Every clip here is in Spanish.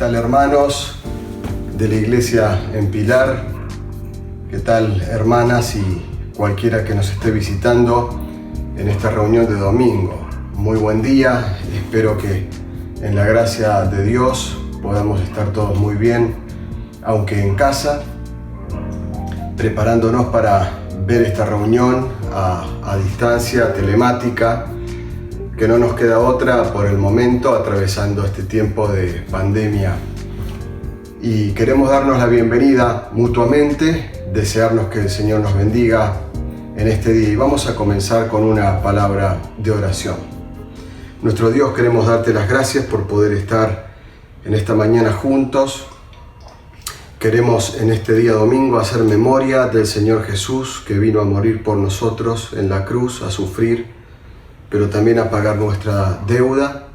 tal, hermanos de la iglesia en Pilar? ¿Qué tal, hermanas y cualquiera que nos esté visitando en esta reunión de domingo? Muy buen día, espero que en la gracia de Dios podamos estar todos muy bien, aunque en casa, preparándonos para ver esta reunión a distancia, telemática, que no nos queda otra por el momento, atravesando este tiempo de pandemia. Y queremos darnos la bienvenida mutuamente, desearnos que el Señor nos bendiga en este día. Y vamos a comenzar con una palabra de oración. Nuestro Dios, queremos darte las gracias por poder estar en esta mañana juntos. Queremos en este día domingo hacer memoria del Señor Jesús, que vino a morir por nosotros en la cruz, a sufrir, pero también a pagar nuestra deuda,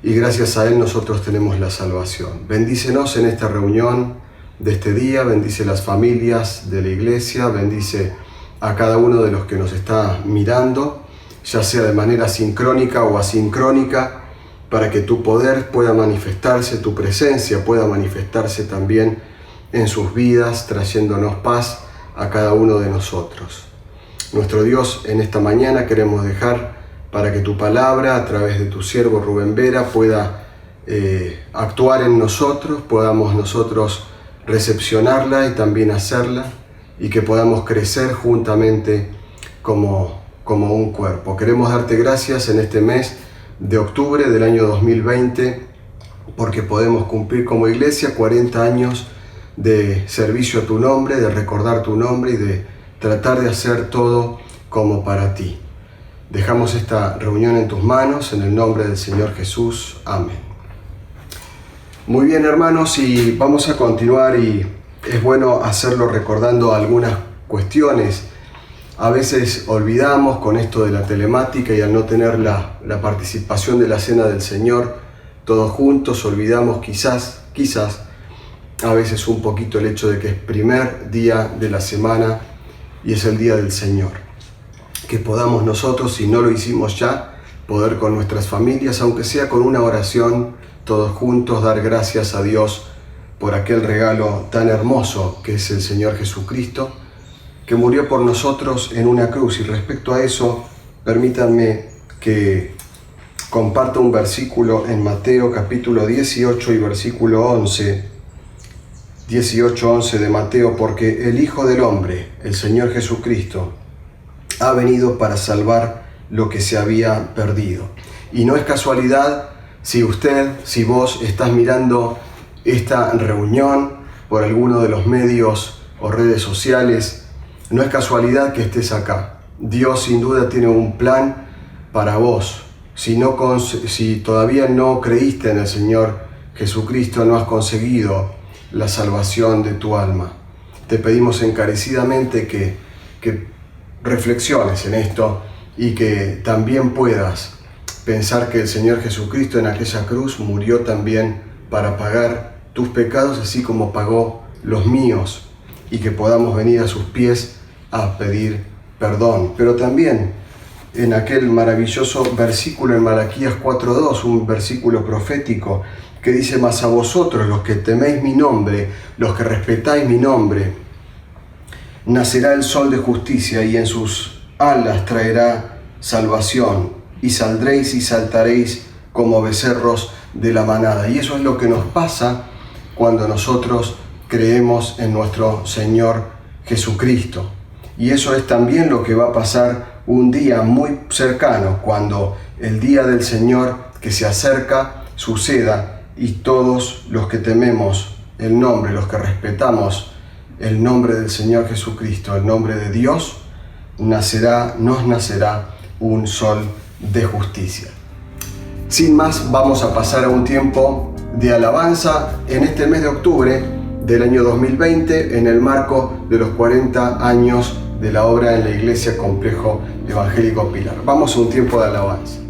y gracias a Él nosotros tenemos la salvación. Bendícenos en esta reunión de este día, bendice las familias de la iglesia, bendice a cada uno de los que nos está mirando, ya sea de manera sincrónica o asincrónica, para que tu poder pueda manifestarse, tu presencia pueda manifestarse también en sus vidas, trayéndonos paz a cada uno de nosotros. Nuestro Dios, en esta mañana queremos dejar para que tu palabra, a través de tu siervo Rubén Vera, pueda actuar en nosotros, podamos nosotros recepcionarla y también hacerla, y que podamos crecer juntamente como un cuerpo. Queremos darte gracias en este mes de octubre del año 2020, porque podemos cumplir como iglesia 40 años de servicio a tu nombre, de recordar tu nombre y de tratar de hacer todo como para ti. Dejamos esta reunión en tus manos, en el nombre del Señor Jesús. Amén. Muy bien, hermanos, y vamos a continuar, y es bueno hacerlo recordando algunas cuestiones. A veces olvidamos con esto de la telemática, y al no tener la participación de la Cena del Señor todos juntos, olvidamos quizás, a veces un poquito el hecho de que es primer día de la semana y es el día del Señor. Que podamos nosotros, si no lo hicimos ya, poder con nuestras familias, aunque sea con una oración, todos juntos dar gracias a Dios por aquel regalo tan hermoso que es el Señor Jesucristo, que murió por nosotros en una cruz. Y respecto a eso, permítanme que comparta un versículo en Mateo capítulo 18 y versículo 11, 18-11 de Mateo, porque el Hijo del Hombre, el Señor Jesucristo, ha venido para salvar lo que se había perdido. Y no es casualidad si vos estás mirando esta reunión por alguno de los medios o redes sociales, no es casualidad que estés acá. Dios sin duda tiene un plan para vos. Si todavía no creíste en el Señor Jesucristo, no has conseguido la salvación de tu alma. Te pedimos encarecidamente que reflexiones en esto, y que también puedas pensar que el Señor Jesucristo en aquella cruz murió también para pagar tus pecados, así como pagó los míos, y que podamos venir a sus pies a pedir perdón. Pero también en aquel maravilloso versículo en Malaquías 4:2, un versículo profético que dice: mas a vosotros, los que teméis mi nombre, los que respetáis mi nombre, nacerá el sol de justicia, y en sus alas traerá salvación, y saldréis y saltaréis como becerros de la manada. Y eso es lo que nos pasa cuando nosotros creemos en nuestro Señor Jesucristo. Y eso es también lo que va a pasar un día muy cercano, cuando el día del Señor que se acerca suceda, y todos los que tememos el nombre, los que respetamos el nombre del Señor Jesucristo, el nombre de Dios, nos nacerá un sol de justicia. Sin más, vamos a pasar a un tiempo de alabanza en este mes de octubre del año 2020, en el marco de los 40 años de la obra en la Iglesia Complejo Evangélico Pilar. Vamos a un tiempo de alabanza.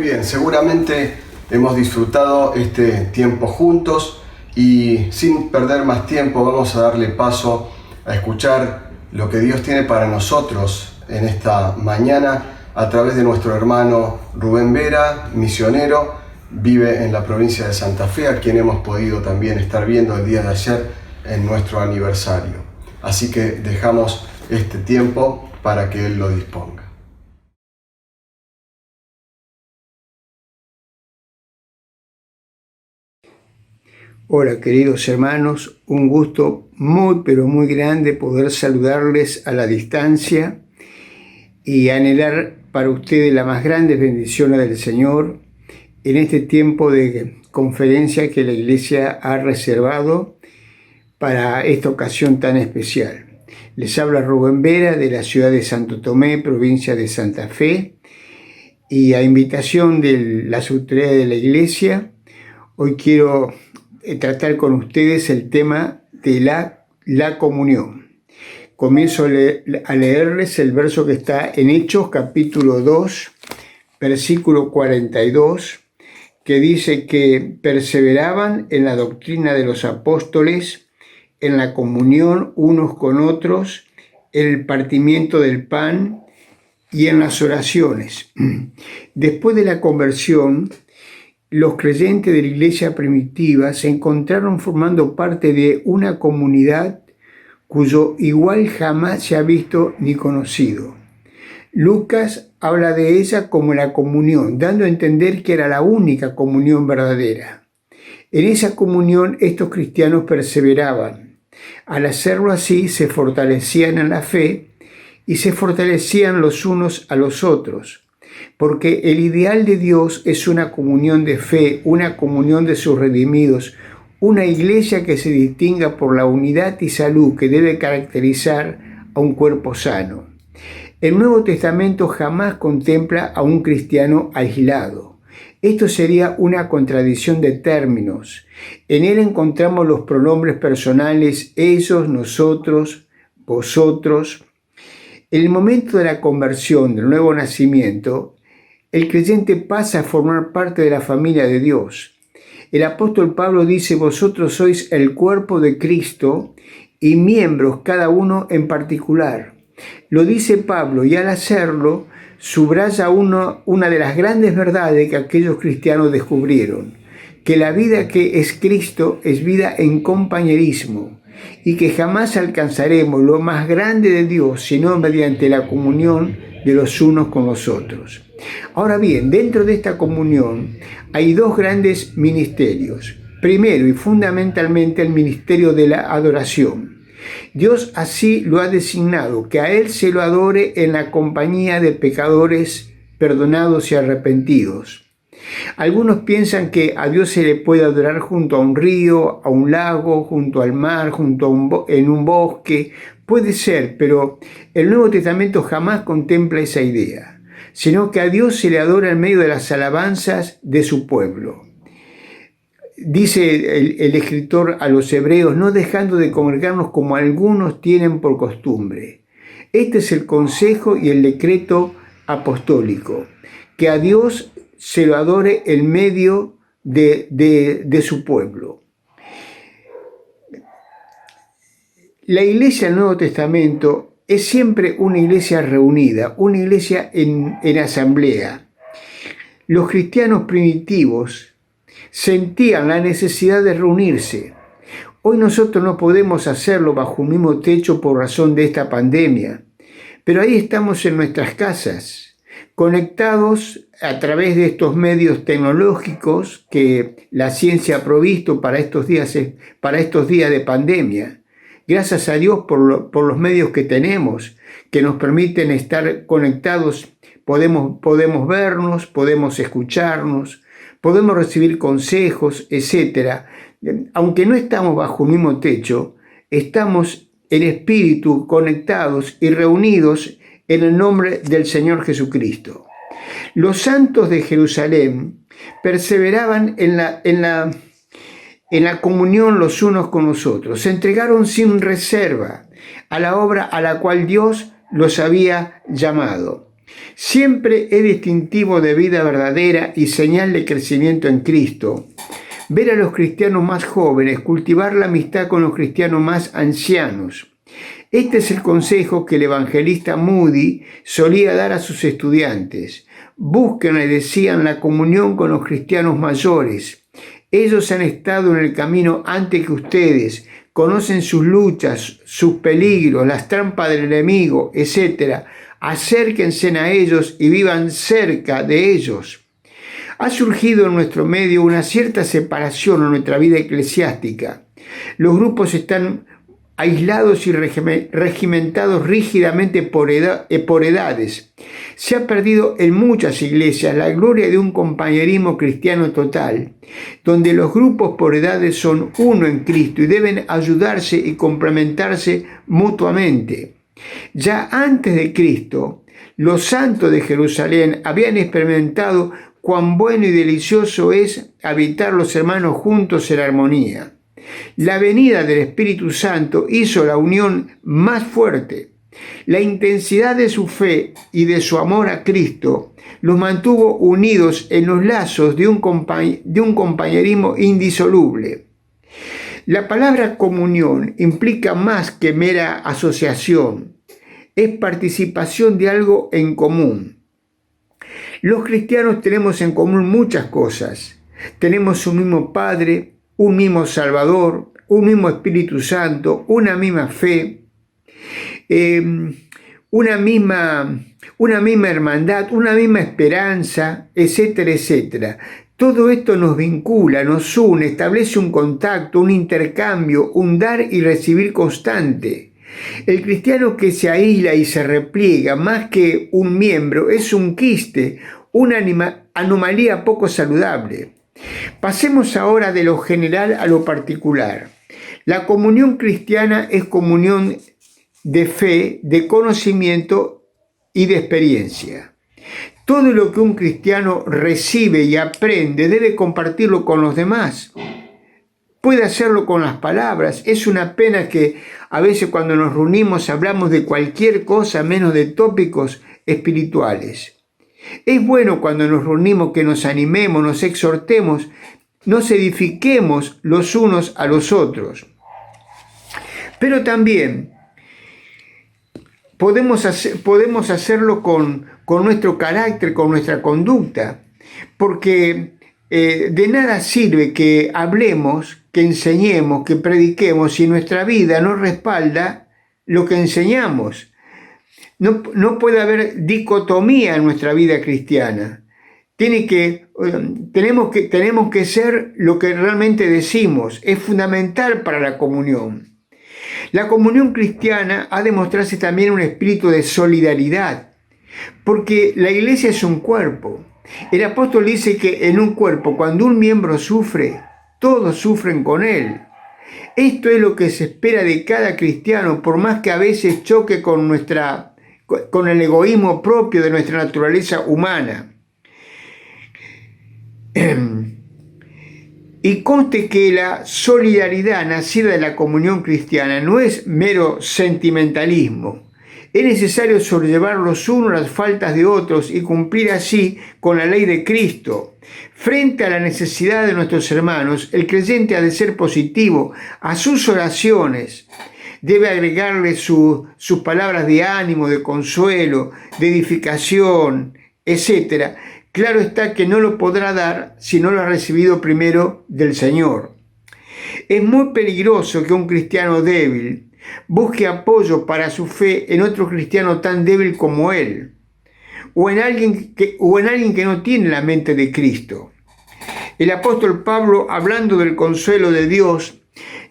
bien, seguramente hemos disfrutado este tiempo juntos y sin perder más tiempo vamos a darle paso a escuchar lo que Dios tiene para nosotros en esta mañana a través de nuestro hermano Rubén Vera, misionero, vive en la provincia de Santa Fe, a quien hemos podido también estar viendo el día de ayer en nuestro aniversario. Así que dejamos este tiempo para que Él lo disponga. Hola queridos hermanos, un gusto muy pero muy grande poder saludarles a la distancia y anhelar para ustedes las más grandes bendiciones del Señor en este tiempo de conferencia que la Iglesia ha reservado para esta ocasión tan especial. Les habla Rubén Vera de la ciudad de Santo Tomé, provincia de Santa Fe, y a invitación de las autoridades de la Iglesia, hoy quiero tratar con ustedes el tema de la comunión. Comienzo a leerles el verso que está en Hechos capítulo 2, versículo 42, que dice que perseveraban en la doctrina de los apóstoles, en la comunión unos con otros, en el partimiento del pan y en las oraciones. Después de la conversión, los creyentes de la iglesia primitiva se encontraron formando parte de una comunidad cuyo igual jamás se ha visto ni conocido. Lucas habla de ella como la comunión, dando a entender que era la única comunión verdadera. En esa comunión estos cristianos perseveraban. Al hacerlo así se fortalecían en la fe y se fortalecían los unos a los otros, porque el ideal de Dios es una comunión de fe, una comunión de sus redimidos, una iglesia que se distinga por la unidad y salud que debe caracterizar a un cuerpo sano. El Nuevo Testamento jamás contempla a un cristiano aislado. Esto sería una contradicción de términos. En él encontramos los pronombres personales ellos, nosotros, vosotros. En el momento de la conversión, del nuevo nacimiento, el creyente pasa a formar parte de la familia de Dios. El apóstol Pablo dice, vosotros sois el cuerpo de Cristo y miembros cada uno en particular. Lo dice Pablo y al hacerlo subraya una de las grandes verdades que aquellos cristianos descubrieron, que la vida que es Cristo es vida en compañerismo y que jamás alcanzaremos lo más grande de Dios sino mediante la comunión de los unos con los otros. Ahora bien, dentro de esta comunión hay dos grandes ministerios. Primero y fundamentalmente el ministerio de la adoración. Dios así lo ha designado, que a Él se lo adore en la compañía de pecadores perdonados y arrepentidos. Algunos piensan que a Dios se le puede adorar junto a un río, a un lago, junto al mar, en un bosque. Puede ser, pero el Nuevo Testamento jamás contempla esa idea, sino que a Dios se le adora en medio de las alabanzas de su pueblo. Dice el escritor a los hebreos, no dejando de congregarnos como algunos tienen por costumbre. Este es el consejo y el decreto apostólico, que a Dios se lo adore en medio de su pueblo. La iglesia del Nuevo Testamento es siempre una iglesia reunida, una iglesia en asamblea. Los cristianos primitivos sentían la necesidad de reunirse. Hoy nosotros no podemos hacerlo bajo un mismo techo por razón de esta pandemia, pero ahí estamos en nuestras casas, conectados a través de estos medios tecnológicos que la ciencia ha provisto para estos días de pandemia. Gracias a Dios por los medios que tenemos, que nos permiten estar conectados, podemos vernos, podemos escucharnos, podemos recibir consejos, etc. Aunque no estamos bajo un mismo techo, estamos en espíritu conectados y reunidos en el nombre del Señor Jesucristo. Los santos de Jerusalén perseveraban en la comunión los unos con los otros. Se entregaron sin reserva a la obra a la cual Dios los había llamado. Siempre es distintivo de vida verdadera y señal de crecimiento en Cristo ver a los cristianos más jóvenes cultivar la amistad con los cristianos más ancianos. Este es el consejo que el evangelista Moody solía dar a sus estudiantes. Busquen, le decían, la comunión con los cristianos mayores. Ellos han estado en el camino antes que ustedes, conocen sus luchas, sus peligros, las trampas del enemigo, etc. Acérquense a ellos y vivan cerca de ellos. Ha surgido en nuestro medio una cierta separación en nuestra vida eclesiástica. Los grupos están aislados y regimentados rígidamente por edades. Se ha perdido en muchas iglesias la gloria de un compañerismo cristiano total, donde los grupos por edades son uno en Cristo y deben ayudarse y complementarse mutuamente. Ya antes de Cristo, los santos de Jerusalén habían experimentado cuán bueno y delicioso es habitar los hermanos juntos en armonía. La venida del Espíritu Santo hizo la unión más fuerte. La intensidad de su fe y de su amor a Cristo los mantuvo unidos en los lazos de un compañerismo indisoluble. La palabra comunión implica más que mera asociación. Es participación de algo en común. Los cristianos tenemos en común muchas cosas. Tenemos un mismo Padre, un mismo Salvador, un mismo Espíritu Santo, una misma fe, una misma hermandad, una misma esperanza, etcétera, etcétera. Todo esto nos vincula, nos une, establece un contacto, un intercambio, un dar y recibir constante. El cristiano que se aísla y se repliega más que un miembro es un quiste, una anomalía poco saludable. Pasemos ahora de lo general a lo particular. La comunión cristiana es comunión de fe, de conocimiento y de experiencia. Todo lo que un cristiano recibe y aprende debe compartirlo con los demás. Puede hacerlo con las palabras. Es una pena que a veces cuando nos reunimos hablamos de cualquier cosa menos de tópicos espirituales. Es bueno cuando nos reunimos que nos animemos, nos exhortemos, nos edifiquemos los unos a los otros. Pero también podemos hacerlo con nuestro carácter, con nuestra conducta, porque de nada sirve que hablemos, que enseñemos, que prediquemos si nuestra vida no respalda lo que enseñamos. No puede haber dicotomía en nuestra vida cristiana. Tenemos que ser lo que realmente decimos. Es fundamental para la comunión. La comunión cristiana ha de mostrarse también un espíritu de solidaridad, porque la iglesia es un cuerpo. El apóstol dice que en un cuerpo, cuando un miembro sufre, todos sufren con él. Esto es lo que se espera de cada cristiano, por más que a veces choque con el egoísmo propio de nuestra naturaleza humana. Y conste que la solidaridad nacida de la comunión cristiana no es mero sentimentalismo. Es necesario sobrellevar los unos las faltas de otros y cumplir así con la ley de Cristo. Frente a la necesidad de nuestros hermanos, el creyente ha de ser positivo a sus oraciones. Debe agregarle sus palabras de ánimo, de consuelo, de edificación, etc. Claro está que no lo podrá dar si no lo ha recibido primero del Señor. Es muy peligroso que un cristiano débil busque apoyo para su fe en otro cristiano tan débil como él, o en alguien que no tiene la mente de Cristo. El apóstol Pablo, hablando del consuelo de Dios,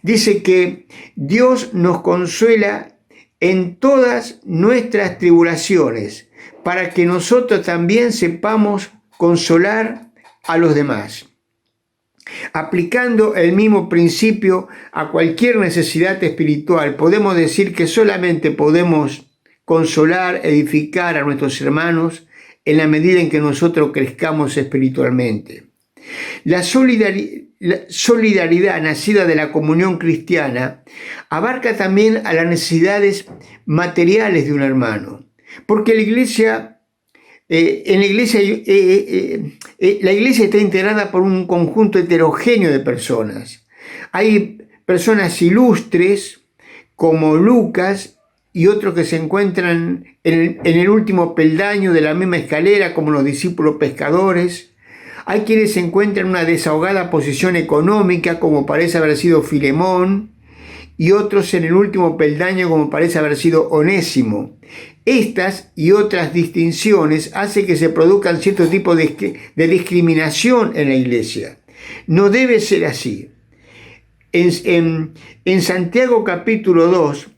dice que Dios nos consuela en todas nuestras tribulaciones, para que nosotros también sepamos consolar a los demás. Aplicando el mismo principio a cualquier necesidad espiritual, podemos decir que solamente podemos consolar, edificar a nuestros hermanos en la medida en que nosotros crezcamos espiritualmente. La solidaridad nacida de la comunión cristiana abarca también a las necesidades materiales de un hermano, porque la iglesia está integrada por un conjunto heterogéneo de personas. Hay personas ilustres como Lucas y otros que se encuentran en el último peldaño de la misma escalera como los discípulos pescadores. Hay quienes se encuentran en una desahogada posición económica como parece haber sido Filemón y otros en el último peldaño como parece haber sido Onésimo. Estas y otras distinciones hacen que se produzcan cierto tipo de discriminación en la iglesia. No debe ser así. En Santiago capítulo 2,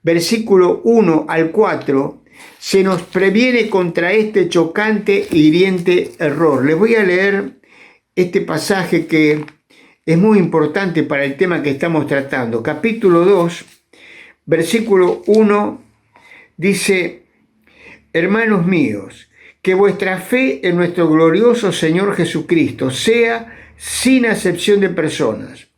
versículo 1 al 4, se nos previene contra este chocante e hiriente error. Les voy a leer este pasaje que es muy importante para el tema que estamos tratando. Capítulo 2, versículo 1, dice: hermanos míos, que vuestra fe en nuestro glorioso Señor Jesucristo sea sin acepción de personas.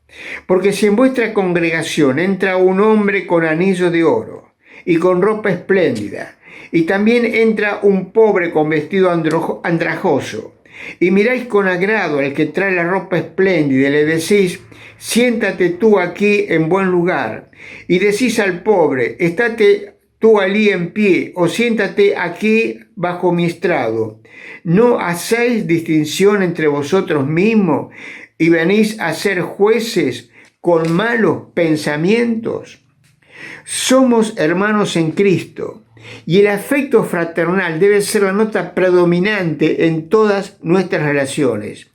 Porque si en vuestra congregación entra un hombre con anillo de oro y con ropa espléndida, y también entra un pobre con vestido andrajoso, y miráis con agrado al que trae la ropa espléndida, y le decís: siéntate tú aquí en buen lugar, y decís al pobre: estate tú allí en pie, o siéntate aquí bajo mi estrado, ¿no hacéis distinción entre vosotros mismos y venís a ser jueces con malos pensamientos? Somos hermanos en Cristo, y el afecto fraternal debe ser la nota predominante en todas nuestras relaciones.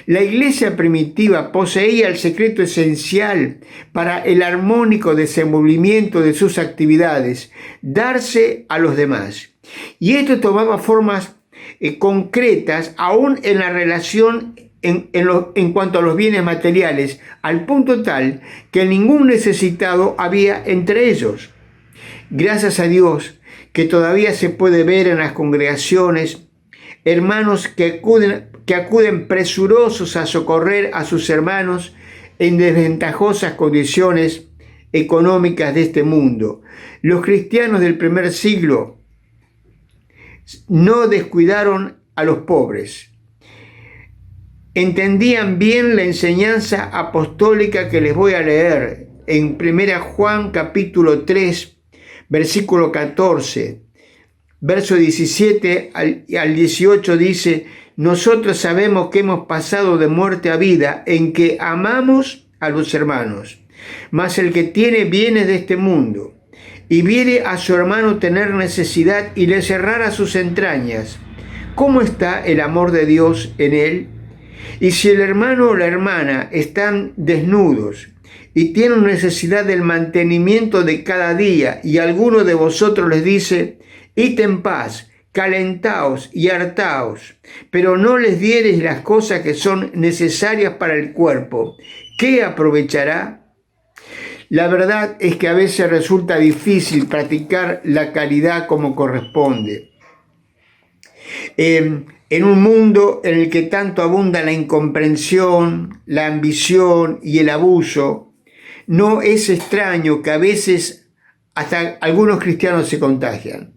La iglesia primitiva poseía el secreto esencial para el armónico desenvolvimiento de sus actividades: darse a los demás. Y esto tomaba formas concretas aún en la relación en cuanto a los bienes materiales, al punto tal que ningún necesitado había entre ellos. Gracias a Dios que todavía se puede ver en las congregaciones hermanos que acuden presurosos a socorrer a sus hermanos en desventajosas condiciones económicas de este mundo. Los cristianos del primer siglo no descuidaron a los pobres. Entendían bien la enseñanza apostólica que les voy a leer en 1 Juan capítulo 3, versículo 14. Verso 17 al 18 dice: nosotros sabemos que hemos pasado de muerte a vida en que amamos a los hermanos. Mas el que tiene bienes de este mundo y viere a su hermano tener necesidad y le cerrara sus entrañas, ¿cómo está el amor de Dios en él? Y si el hermano o la hermana están desnudos y tienen necesidad del mantenimiento de cada día, y alguno de vosotros les dice: id en paz, calentaos y hartaos, pero no les diereis las cosas que son necesarias para el cuerpo, ¿qué aprovechará? La verdad es que a veces resulta difícil practicar la caridad como corresponde. En un mundo en el que tanto abunda la incomprensión, la ambición y el abuso, no es extraño que a veces hasta algunos cristianos se contagian.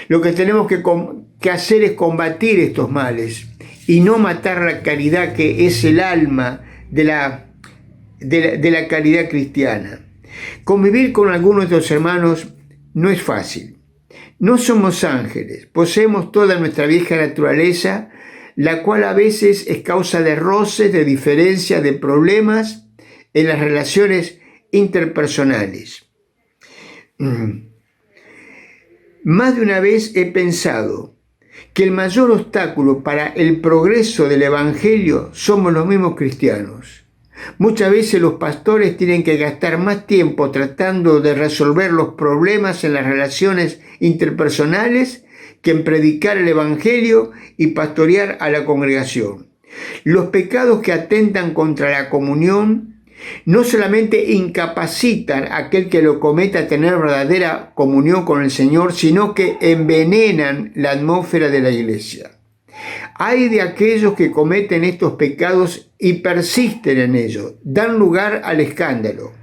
Lo que tenemos que hacer es combatir estos males y no matar la caridad, que es el alma de la caridad cristiana. Convivir con algunos de los hermanos no es fácil. No somos ángeles, poseemos toda nuestra vieja naturaleza, la cual a veces es causa de roces, de diferencias, de problemas en las relaciones interpersonales. Más de una vez he pensado que el mayor obstáculo para el progreso del Evangelio somos los mismos cristianos. Muchas veces los pastores tienen que gastar más tiempo tratando de resolver los problemas en las relaciones interpersonales que en predicar el Evangelio y pastorear a la congregación. Los pecados que atentan contra la comunión no solamente incapacitan a aquel que lo cometa a tener verdadera comunión con el Señor, sino que envenenan la atmósfera de la iglesia. Hay de aquellos que cometen estos pecados y persisten en ellos, dan lugar al escándalo.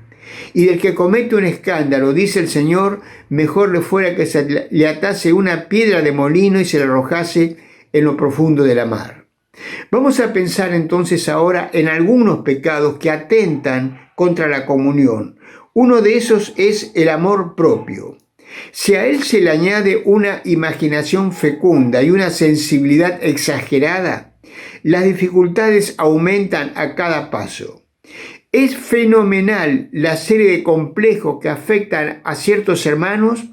Y del que comete un escándalo, dice el Señor, mejor le fuera que se le atase una piedra de molino y se le arrojase en lo profundo de la mar. Vamos a pensar entonces ahora en algunos pecados que atentan contra la comunión. Uno de esos es el amor propio. Si a él se le añade una imaginación fecunda y una sensibilidad exagerada, las dificultades aumentan a cada paso. Es fenomenal la serie de complejos que afectan a ciertos hermanos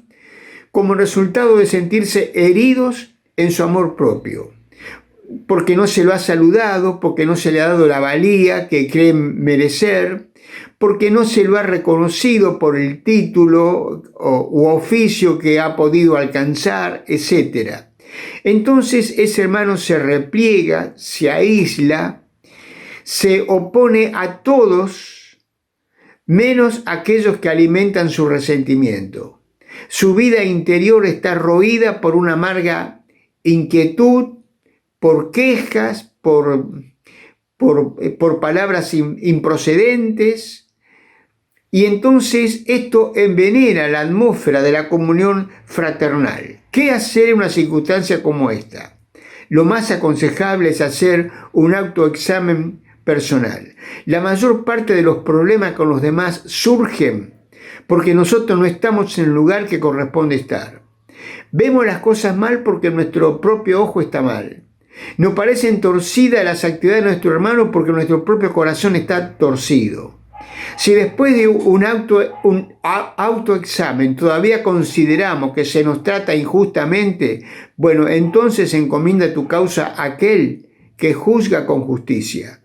como resultado de sentirse heridos en su amor propio. porque no se lo ha saludado, porque no se le ha dado la valía que cree merecer, porque no se lo ha reconocido por el título u oficio que ha podido alcanzar, etc. Entonces ese hermano se repliega, se aísla, se opone a todos, menos a aquellos que alimentan su resentimiento. Su vida interior está roída por una amarga inquietud, por quejas, por palabras improcedentes, y entonces esto envenena la atmósfera de la comunión fraternal. ¿Qué hacer en una circunstancia como esta? Lo más aconsejable es hacer un autoexamen personal. La mayor parte de los problemas con los demás surgen porque nosotros no estamos en el lugar que corresponde estar. Vemos las cosas mal porque nuestro propio ojo está mal. Nos parecen torcidas las actividades de nuestro hermano porque nuestro propio corazón está torcido. Si después de un autoexamen todavía consideramos que se nos trata injustamente, bueno, entonces encomienda tu causa a aquel que juzga con justicia.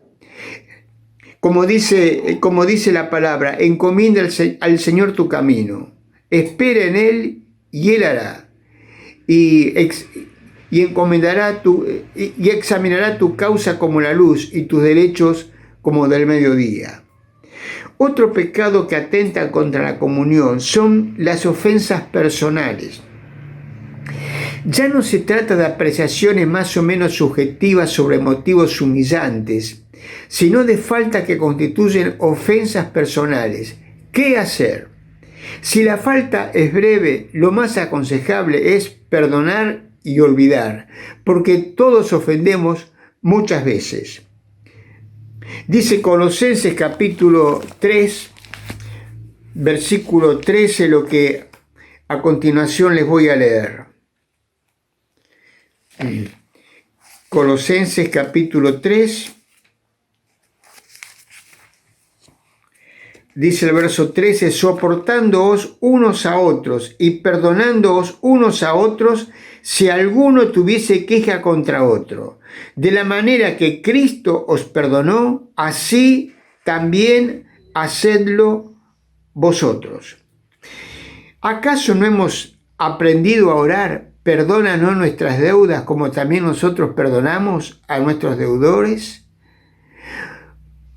Como dice la palabra, encomienda al Señor tu camino, espera en Él y Él hará, y examinará tu causa como la luz y tus derechos como del mediodía. Otro pecado que atenta contra la comunión son las ofensas personales. Ya no se trata de apreciaciones más o menos subjetivas sobre motivos humillantes, sino de faltas que constituyen ofensas personales. ¿Qué hacer? Si la falta es breve, lo más aconsejable es perdonar y olvidar, porque todos ofendemos muchas veces. Dice Colosenses capítulo 3, versículo 13, lo que a continuación les voy a leer. Colosenses capítulo 3, dice el verso 13, soportándoos unos a otros y perdonándoos unos a otros si alguno tuviese queja contra otro. De la manera que Cristo os perdonó, así también hacedlo vosotros. ¿Acaso no hemos aprendido a orar, perdónanos nuestras deudas como también nosotros perdonamos a nuestros deudores?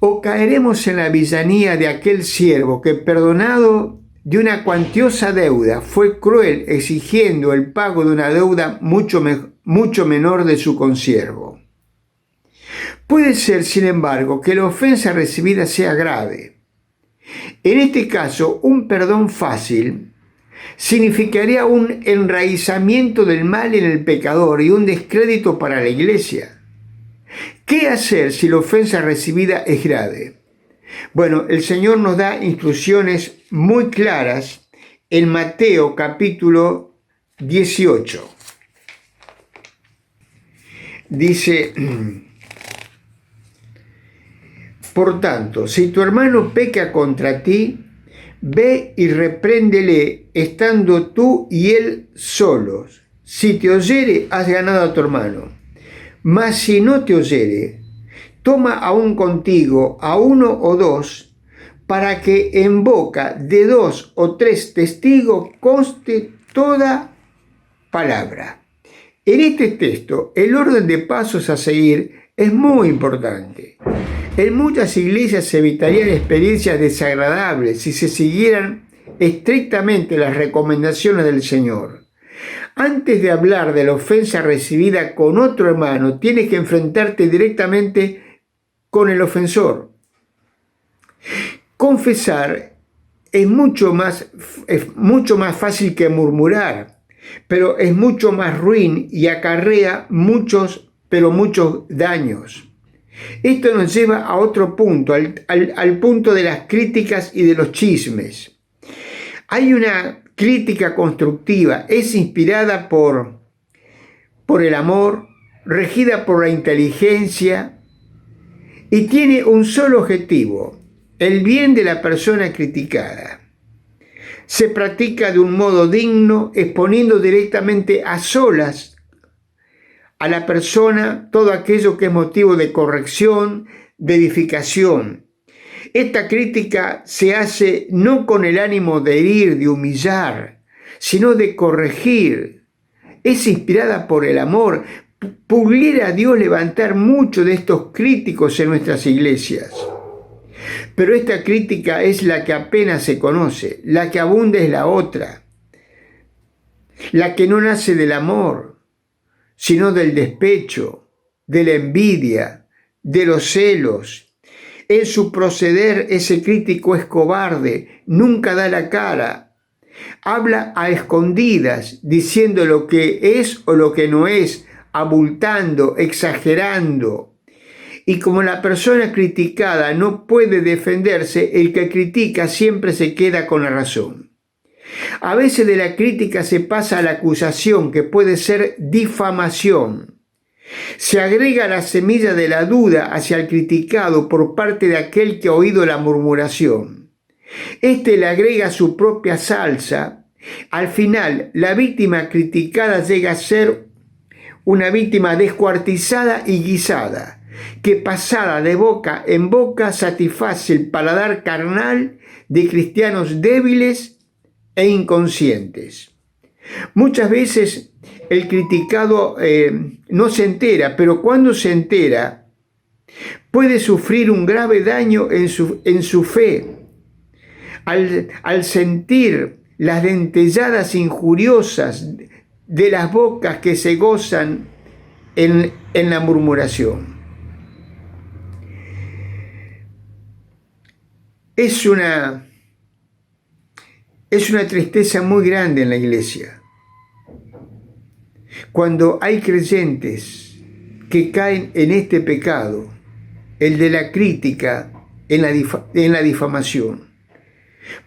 ¿O caeremos en la villanía de aquel siervo que, perdonado de una cuantiosa deuda, fue cruel exigiendo el pago de una deuda mucho menor de su consiervo? Puede ser, sin embargo, que la ofensa recibida sea grave. En este caso, un perdón fácil significaría un enraizamiento del mal en el pecador y un descrédito para la iglesia. ¿Qué hacer si la ofensa recibida es grave? Bueno, el Señor nos da instrucciones muy claras en Mateo capítulo 18. Dice, por tanto, si tu hermano peca contra ti, ve y repréndele estando tú y él solos. Si te oyere, has ganado a tu hermano. Mas si no te oyere, toma aún contigo a uno o dos, para que en boca de 2 o 3 testigos conste toda palabra. En este texto, el orden de pasos a seguir es muy importante. En muchas iglesias se evitarían experiencias desagradables si se siguieran estrictamente las recomendaciones del Señor. Antes de hablar de la ofensa recibida con otro hermano, tienes que enfrentarte directamente con el ofensor. Confesar es mucho más fácil que murmurar, pero es mucho más ruin y acarrea muchos daños. Esto nos lleva a otro punto, al punto de las críticas y de los chismes. Hay una crítica constructiva, es inspirada por el amor, regida por la inteligencia y tiene un solo objetivo, el bien de la persona criticada. Se practica de un modo digno, exponiendo directamente a solas a la persona todo aquello que es motivo de corrección, de edificación. Esta crítica se hace no con el ánimo de herir, de humillar, sino de corregir. Es inspirada por el amor. Pudiera Dios levantar muchos de estos críticos en nuestras iglesias. Pero esta crítica es la que apenas se conoce, la que abunda es la otra, la que no nace del amor, sino del despecho, de la envidia, de los celos. En su proceder ese crítico es cobarde, nunca da la cara, habla a escondidas, diciendo lo que es o lo que no es, abultando, exagerando. Y como la persona criticada no puede defenderse, el que critica siempre se queda con la razón. A veces de la crítica se pasa a la acusación, que puede ser difamación. Se agrega la semilla de la duda hacia el criticado por parte de aquel que ha oído la murmuración. Este le agrega su propia salsa. Al final, la víctima criticada llega a ser una víctima descuartizada y guisada, que pasada de boca en boca satisface el paladar carnal de cristianos débiles e inconscientes. Muchas veces el criticado no se entera, pero cuando se entera puede sufrir un grave daño en su fe. Al sentir las dentelladas injuriosas de las bocas que se gozan en la murmuración. Es una tristeza muy grande en la iglesia cuando hay creyentes que caen en este pecado, el de la crítica, en la difamación,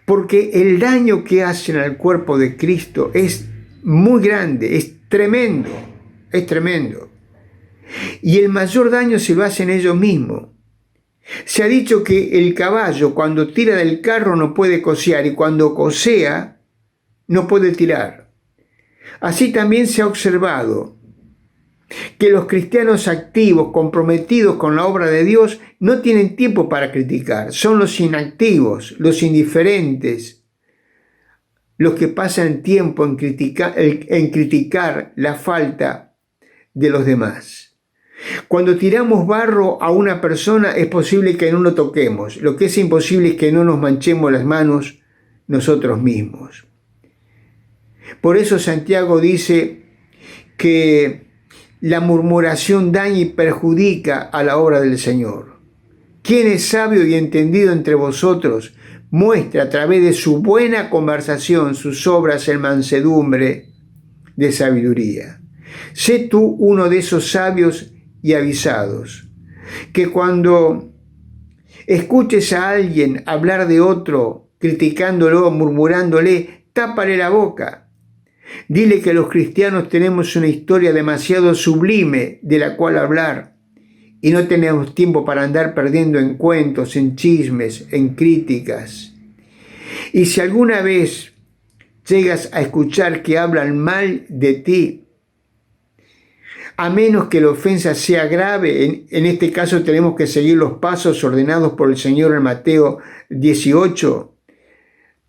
porque el daño que hacen al cuerpo de Cristo es muy grande, es tremendo, y el mayor daño se lo hacen ellos mismos. Se ha dicho que el caballo cuando tira del carro no puede cocear y cuando cosea no puede tirar. Así también se ha observado que los cristianos activos, comprometidos con la obra de Dios, no tienen tiempo para criticar. Son los inactivos, los indiferentes, los que pasan tiempo en criticar la falta de los demás. Cuando tiramos barro a una persona es posible que no lo toquemos. Lo que es imposible es que no nos manchemos las manos nosotros mismos. Por eso Santiago dice que la murmuración daña y perjudica a la obra del Señor. Quien es sabio y entendido entre vosotros, muestra a través de su buena conversación sus obras en mansedumbre de sabiduría. Sé tú uno de esos sabios y avisados, que cuando escuches a alguien hablar de otro, criticándolo, murmurándole, tápale la boca. Dile que los cristianos tenemos una historia demasiado sublime de la cual hablar y no tenemos tiempo para andar perdiendo en cuentos, en chismes, en críticas. Y si alguna vez llegas a escuchar que hablan mal de ti, a menos que la ofensa sea grave, en este caso tenemos que seguir los pasos ordenados por el Señor en Mateo 18.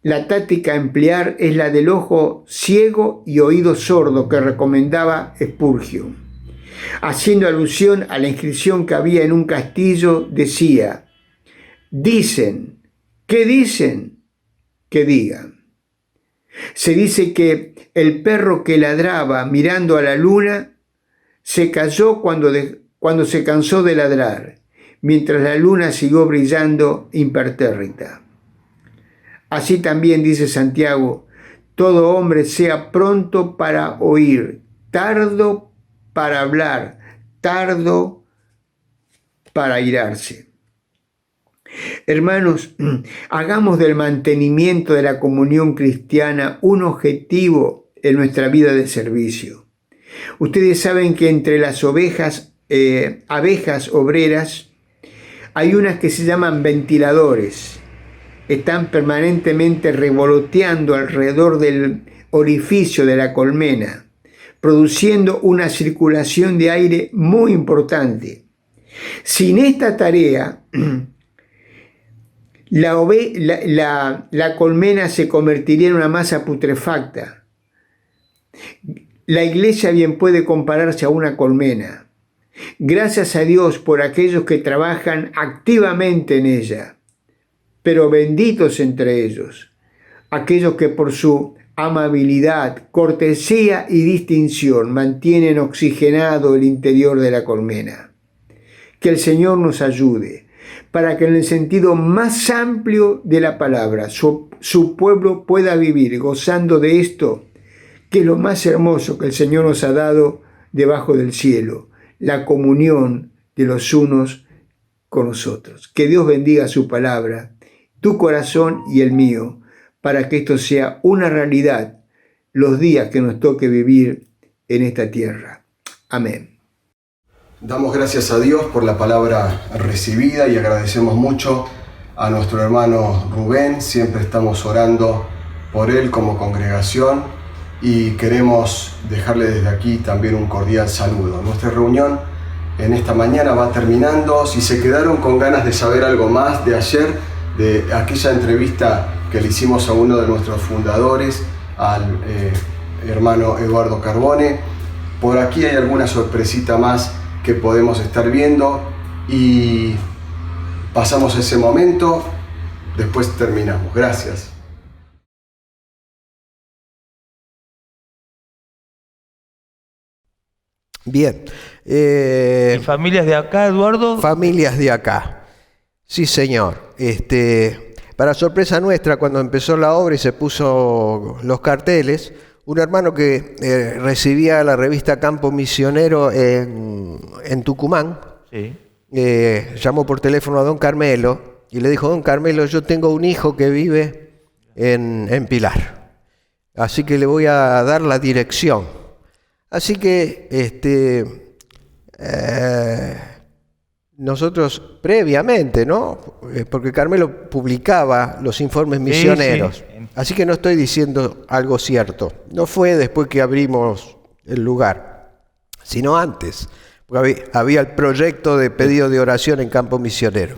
La táctica a emplear es la del ojo ciego y oído sordo que recomendaba Spurgeon. Haciendo alusión a la inscripción que había en un castillo, decía: dicen, ¿qué dicen? Que digan. Se dice que el perro que ladraba mirando a la luna se cayó cuando se cansó de ladrar, mientras la luna siguió brillando impertérrita. Así también dice Santiago: todo hombre sea pronto para oír, tardo para hablar, tardo para airarse. Hermanos, hagamos del mantenimiento de la comunión cristiana un objetivo en nuestra vida de servicio. Ustedes saben que entre las abejas obreras hay unas que se llaman ventiladores. Están permanentemente revoloteando alrededor del orificio de la colmena produciendo una circulación de aire muy importante. Sin esta tarea, la colmena se convertiría en una masa putrefacta. La iglesia bien puede compararse a una colmena. Gracias a Dios por aquellos que trabajan activamente en ella, pero benditos entre ellos, aquellos que por su amabilidad, cortesía y distinción mantienen oxigenado el interior de la colmena. Que el Señor nos ayude para que en el sentido más amplio de la palabra su pueblo pueda vivir gozando de esto, que es lo más hermoso que el Señor nos ha dado debajo del cielo, la comunión de los unos con los otros. Que Dios bendiga su palabra, tu corazón y el mío, para que esto sea una realidad los días que nos toque vivir en esta tierra. Amén. Damos gracias a Dios por la palabra recibida y agradecemos mucho a nuestro hermano Rubén. Siempre estamos orando por él como congregación y queremos dejarle desde aquí también un cordial saludo. Nuestra reunión en esta mañana va terminando. Si se quedaron con ganas de saber algo más de ayer, de aquella entrevista que le hicimos a uno de nuestros fundadores, al hermano Eduardo Carbone, por aquí hay alguna sorpresita más que podemos estar viendo y pasamos ese momento, después terminamos. Gracias. Bien. ¿Y familias de acá, Eduardo? Familias de acá. Sí, señor. Para sorpresa nuestra, cuando empezó la obra y se puso los carteles, un hermano que recibía la revista Campo Misionero en Tucumán, Sí. llamó por teléfono a don Carmelo y le dijo: don Carmelo, yo tengo un hijo que vive en Pilar, así que le voy a dar la dirección. Así que nosotros previamente, ¿no? Porque Carmelo publicaba los informes misioneros. Sí. Así que no estoy diciendo algo cierto. No fue después que abrimos el lugar, sino antes, porque había el proyecto de pedido de oración en Campo Misionero.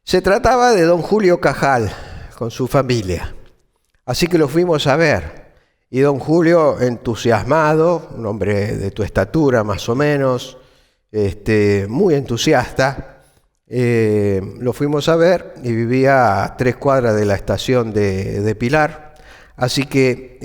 Se trataba de don Julio Cajal con su familia. Así que lo fuimos a ver. Y don Julio, entusiasmado, un hombre de tu estatura más o menos, muy entusiasta, lo fuimos a ver y vivía a 3 cuadras de la estación de Pilar. Así que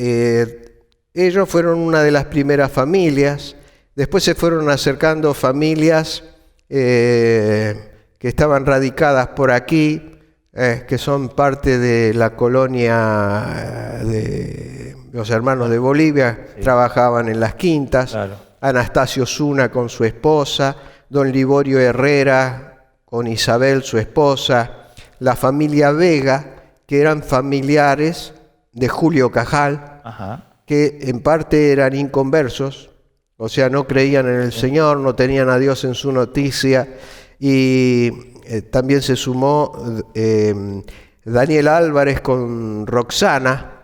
ellos fueron una de las primeras familias. Después se fueron acercando familias que estaban radicadas por aquí, que son parte de la colonia de los hermanos de Bolivia. Sí. Trabajaban en las quintas. Claro. Anastasio Zuna con su esposa, don Liborio Herrera con Isabel, su esposa, la familia Vega, que eran familiares de Julio Cajal. Ajá. Que en parte eran inconversos, o sea, no creían en el Señor, no tenían a Dios en su noticia, y también se sumó Daniel Álvarez con Roxana.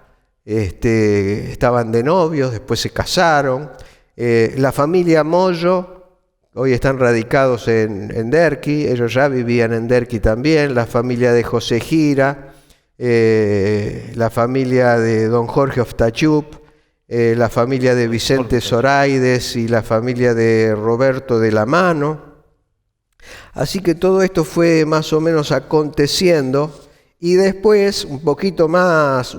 Estaban de novios, después se casaron. La familia Moyo, hoy están radicados en Derqui, ellos ya vivían en Derqui también. La familia de José Gira, la familia de don Jorge Oftachup, la familia de Vicente Zoraides y la familia de Roberto de la Mano. Así que todo esto fue más o menos aconteciendo. Y después, un poquito más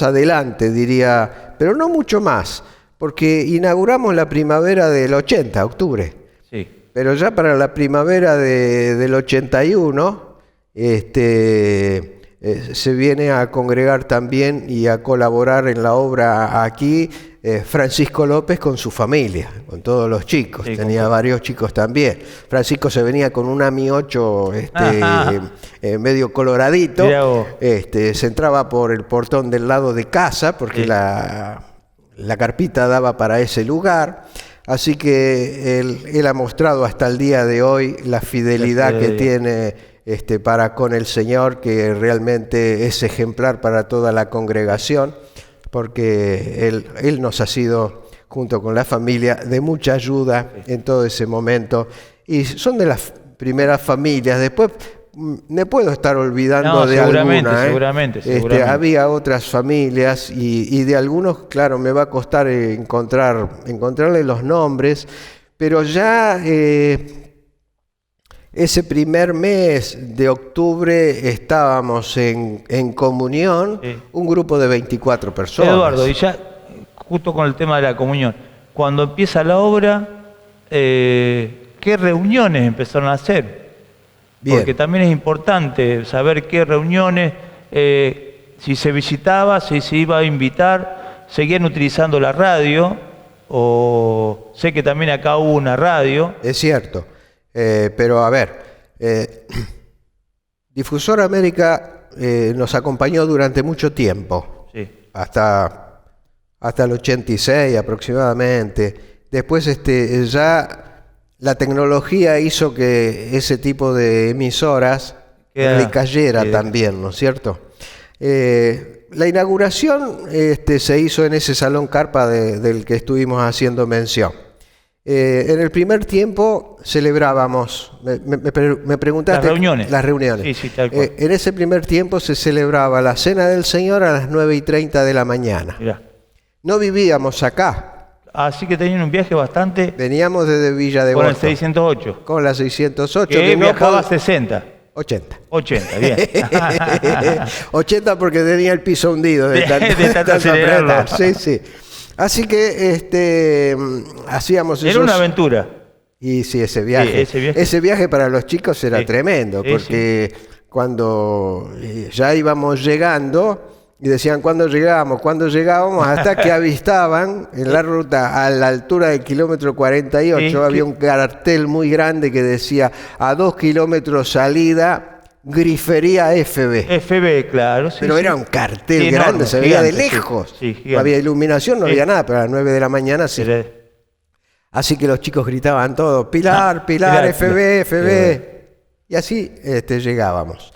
adelante, diría, pero no mucho más, porque inauguramos la primavera del 80, octubre. Sí. Pero ya para la primavera del 81, se viene a congregar también y a colaborar en la obra aquí Francisco López con su familia, con todos los chicos. Sí, tenía varios chicos también. Francisco se venía con un AMI 8 medio coloradito. Se entraba por el portón del lado de casa porque sí. La carpita daba para ese lugar. Así que él ha mostrado hasta el día de hoy la fidelidad que tiene para con el Señor, que realmente es ejemplar para toda la congregación, porque él nos ha sido junto con la familia, de mucha ayuda en todo ese momento. Y son de las primeras familias. Después me puedo estar olvidando de alguna. Seguramente. Había otras familias y de algunos, claro, me va a costar encontrarle los nombres, pero ya ese primer mes de octubre estábamos en comunión, un grupo de 24 personas. Eduardo, y ya justo con el tema de la comunión, cuando empieza la obra, ¿qué reuniones empezaron a hacer? Bien. Porque también es importante saber qué reuniones, si se visitaba, si se iba a invitar, seguían utilizando la radio, o sé que también acá hubo una radio. Es cierto, pero a ver, Difusora América nos acompañó durante mucho tiempo, sí. hasta el 86 aproximadamente. Después ya la tecnología hizo que ese tipo de emisoras le cayera también, ¿no es cierto? La inauguración se hizo en ese salón carpa del que estuvimos haciendo mención. En el primer tiempo celebrábamos, me preguntaste... Las reuniones. Sí, sí, tal cual. En ese primer tiempo se celebraba la Cena del Señor a las 9:30 de la mañana. Mirá. No vivíamos acá. Así que tenían un viaje bastante... Veníamos desde Villa de Con el 608. Con la 608. Que viajaba a 60. 80. 80, bien. 80 porque tenía el piso hundido de tanta apretar. Sí, sí. Así que hacíamos eso. Era una aventura. Y sí, ese viaje para los chicos era tremendo, porque cuando ya íbamos llegando y decían cuándo llegábamos, hasta que avistaban en la ruta a la altura del kilómetro 48, había un cartel muy grande que decía a 2 kilómetros salida, Grifería FB. FB, claro. Sí, pero era un cartel grande, se veía de lejos. No había iluminación, no había nada, pero a las 9 de la mañana sí. Así que los chicos gritaban todo, Pilar, FB, FB. Y así llegábamos.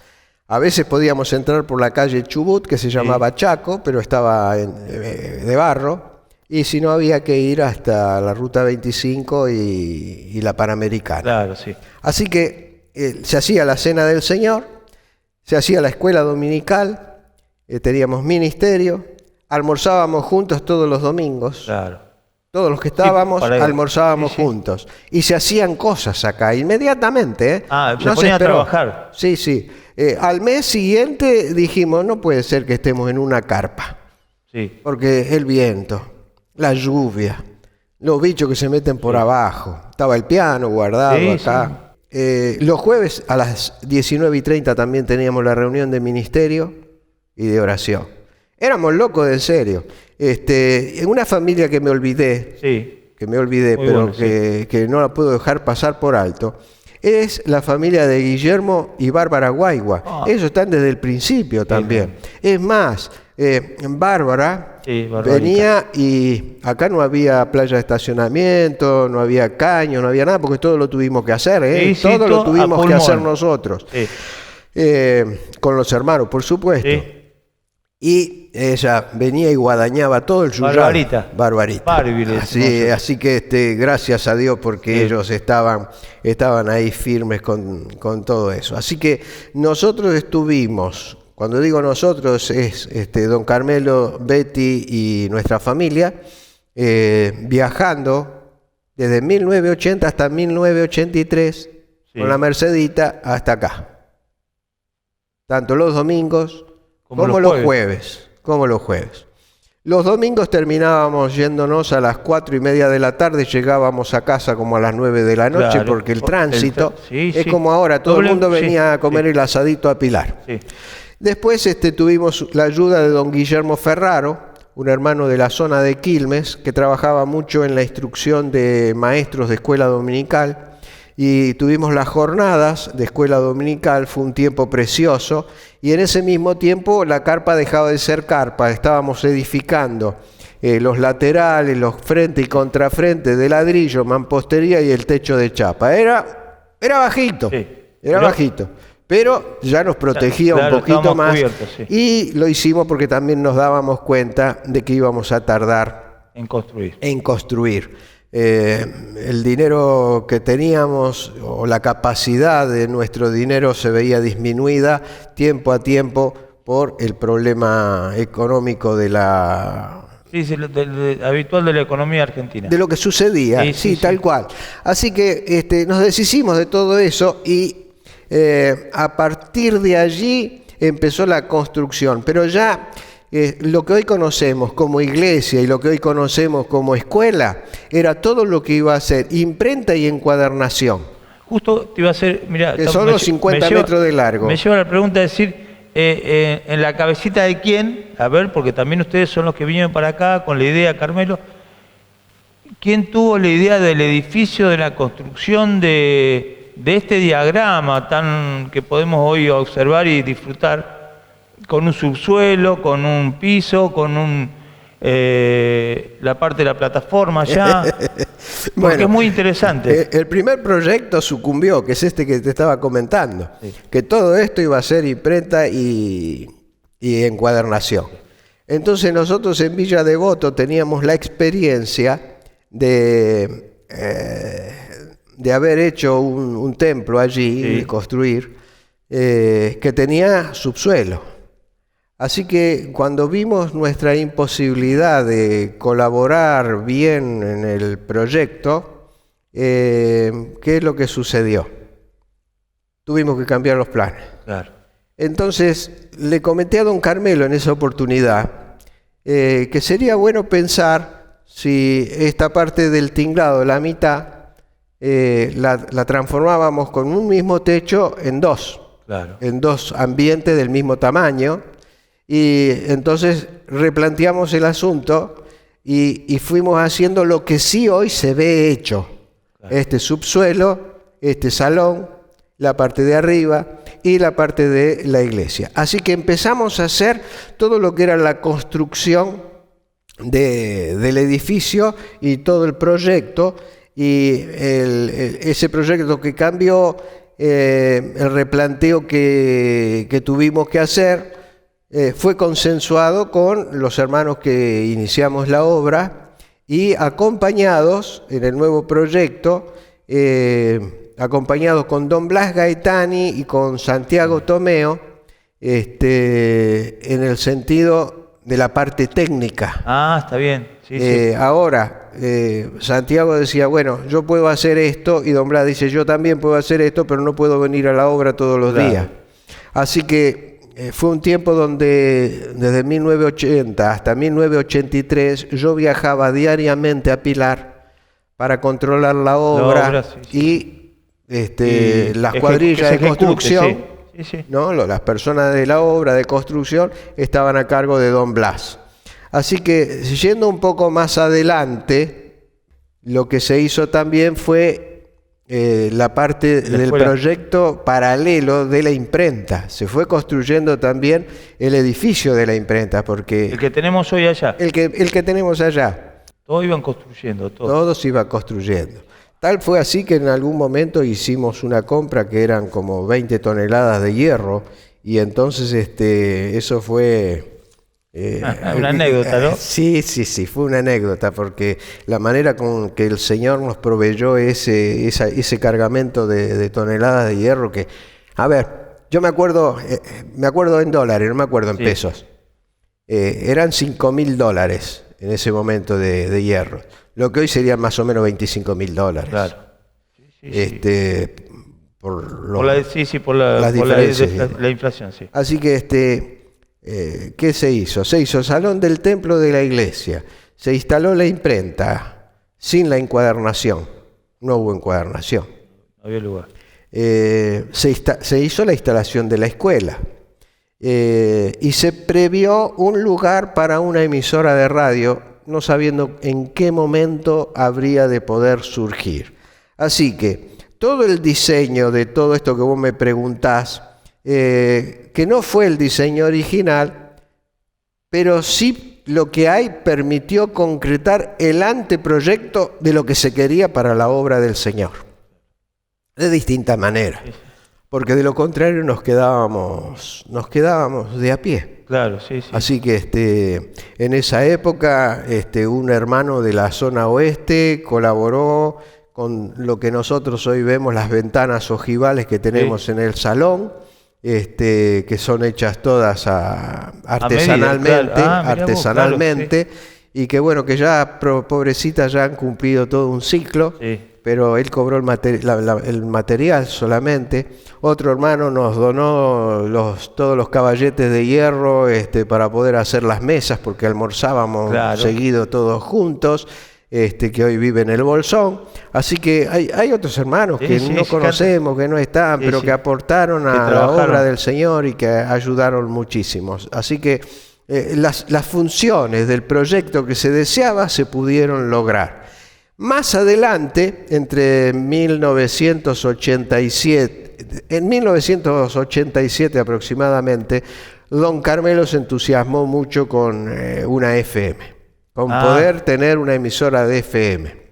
A veces podíamos entrar por la calle Chubut, que se llamaba Chaco, pero estaba de barro. Y si no, había que ir hasta la Ruta 25 y la Panamericana. Claro, sí. Así que se hacía la Cena del Señor, se hacía la escuela dominical, teníamos ministerio, almorzábamos juntos todos los domingos. Claro. Todos los que estábamos almorzábamos juntos. Y se hacían cosas acá inmediatamente. Se ponían a trabajar. Sí, sí. Al mes siguiente dijimos, no puede ser que estemos en una carpa. Sí. Porque el viento, la lluvia, los bichos que se meten por abajo. Estaba el piano guardado acá. Sí. Los jueves a las 19:30 también teníamos la reunión de ministerio y de oración. Éramos locos de en serio. En una familia que me olvidé, pero que no la puedo dejar pasar por alto, es la familia de Guillermo y Bárbara Guaigua. Ellos están desde el principio también. Es más, Bárbara venía y acá no había playa de estacionamiento, no había caño, no había nada, porque todo lo tuvimos que hacer, todo lo tuvimos que hacer nosotros. Con los hermanos, por supuesto. Sí. Y ella venía y guadañaba todo el yuyal. Barbarita. Así que gracias a Dios porque ellos estaban ahí firmes con todo eso. Así que nosotros estuvimos, cuando digo nosotros es don Carmelo, Betty y nuestra familia, viajando desde 1980 hasta 1983 con la Mercedita hasta acá. Tanto los domingos como los jueves. Los domingos terminábamos yéndonos a las 4:30 de la tarde, llegábamos a casa como a las 9 de la noche, porque el tránsito es como ahora, todo el mundo venía a comer el asadito a Pilar. Sí. Después tuvimos la ayuda de don Guillermo Ferraro, un hermano de la zona de Quilmes, que trabajaba mucho en la instrucción de maestros de escuela dominical. Y tuvimos las jornadas de escuela dominical, fue un tiempo precioso, y en ese mismo tiempo la carpa dejaba de ser carpa, estábamos edificando los laterales, los frente y contrafrente de ladrillo, mampostería y el techo de chapa. Era bajito, bajito, pero ya nos protegía un poquito más, y lo hicimos porque también nos dábamos cuenta de que íbamos a tardar En construir. El dinero que teníamos o la capacidad de nuestro dinero se veía disminuida tiempo a tiempo por el problema económico de la... Sí, habitual de la economía argentina. De lo que sucedía, sí, tal cual. Así que nos deshicimos de todo eso y a partir de allí empezó la construcción. Pero ya lo que hoy conocemos como iglesia y lo que hoy conocemos como escuela era todo lo que iba a ser imprenta y encuadernación. Justo te iba a hacer, mira, que son los 50 metros de largo. Me lleva la pregunta de decir, en la cabecita de quién, a ver, porque también ustedes son los que vinieron para acá con la idea, Carmelo, ¿quién tuvo la idea del edificio, de la construcción de este diagrama tan que podemos hoy observar y disfrutar, con un subsuelo, con un piso, con la parte de la plataforma allá? Porque bueno, es muy interesante. El primer proyecto sucumbió, que es este que te estaba comentando, sí, que todo esto iba a ser imprenta y encuadernación. Entonces nosotros en Villa Devoto teníamos la experiencia de haber hecho un templo allí, sí, de construir, que tenía subsuelo. Así que cuando vimos nuestra imposibilidad de colaborar bien en el proyecto, ¿qué es lo que sucedió? Tuvimos que cambiar los planes. Claro. Entonces le comenté a don Carmelo en esa oportunidad que sería bueno pensar si esta parte del tinglado, la mitad, la transformábamos con un mismo techo en dos, claro, en dos ambientes del mismo tamaño. Y entonces replanteamos el asunto y fuimos haciendo lo que sí hoy se ve hecho. Claro. Este subsuelo, este salón, la parte de arriba y la parte de la iglesia. Así que empezamos a hacer todo lo que era la construcción del edificio y todo el proyecto. Y ese proyecto que cambió, el replanteo que tuvimos que hacer, fue consensuado con los hermanos que iniciamos la obra y acompañados en el nuevo proyecto, acompañados con don Blas Gaetani y con Santiago Tomeo, en el sentido de la parte técnica. Ah, está bien. Sí, sí. Ahora, Santiago decía, bueno, yo puedo hacer esto, y don Blas dice, yo también puedo hacer esto, pero no puedo venir a la obra todos los días. Así que fue un tiempo donde desde 1980 hasta 1983 yo viajaba diariamente a Pilar para controlar la obra, sí, y las cuadrillas de construcción, sí, sí, ¿no? Las personas de la obra de construcción estaban a cargo de don Blas. Así que yendo un poco más adelante, lo que se hizo también fue la parte del proyecto paralelo de la imprenta. Se fue construyendo también el edificio de la imprenta, porque el que tenemos hoy allá. El que tenemos allá. Todos iban construyendo. Todos iban construyendo. Tal fue así que en algún momento hicimos una compra que eran como 20 toneladas de hierro, y entonces eso fue... una anécdota, ¿no? Sí, fue una anécdota, porque la manera con que el Señor nos proveyó ese cargamento de toneladas de hierro que, a ver, yo me acuerdo en dólares, no me acuerdo en pesos. Eran $5.000 en ese momento de hierro, lo que hoy serían más o menos $25.000. Claro. Por la inflación, sí. Así que ¿qué se hizo? Se hizo salón del templo de la iglesia, se instaló la imprenta sin la encuadernación, no hubo encuadernación. No había lugar. Se hizo la instalación de la escuela y se previó un lugar para una emisora de radio, no sabiendo en qué momento habría de poder surgir. Así que todo el diseño de todo esto que vos me preguntás, que no fue el diseño original, pero sí lo que hay permitió concretar el anteproyecto de lo que se quería para la obra del Señor, de distinta manera. porque de lo contrario nos quedábamos de a pie. Claro, sí, sí. Así que en esa época un hermano de la zona oeste colaboró con lo que nosotros hoy vemos, las ventanas ojivales que tenemos en el salón, que son hechas todas artesanalmente, artesanalmente, y que bueno, que ya pobrecitas ya han cumplido todo un ciclo. Sí. Pero él cobró el material solamente. Otro hermano nos donó todos los caballetes de hierro para poder hacer las mesas, porque almorzábamos seguido todos juntos, que hoy viven en el Bolsón. Así que hay otros hermanos que no conocemos, que no están, pero que aportaron a la obra del Señor y que ayudaron muchísimos. Así que las funciones del proyecto que se deseaba se pudieron lograr. Más adelante, en 1987 aproximadamente, don Carmelo se entusiasmó mucho con una FM, con poder tener una emisora de FM.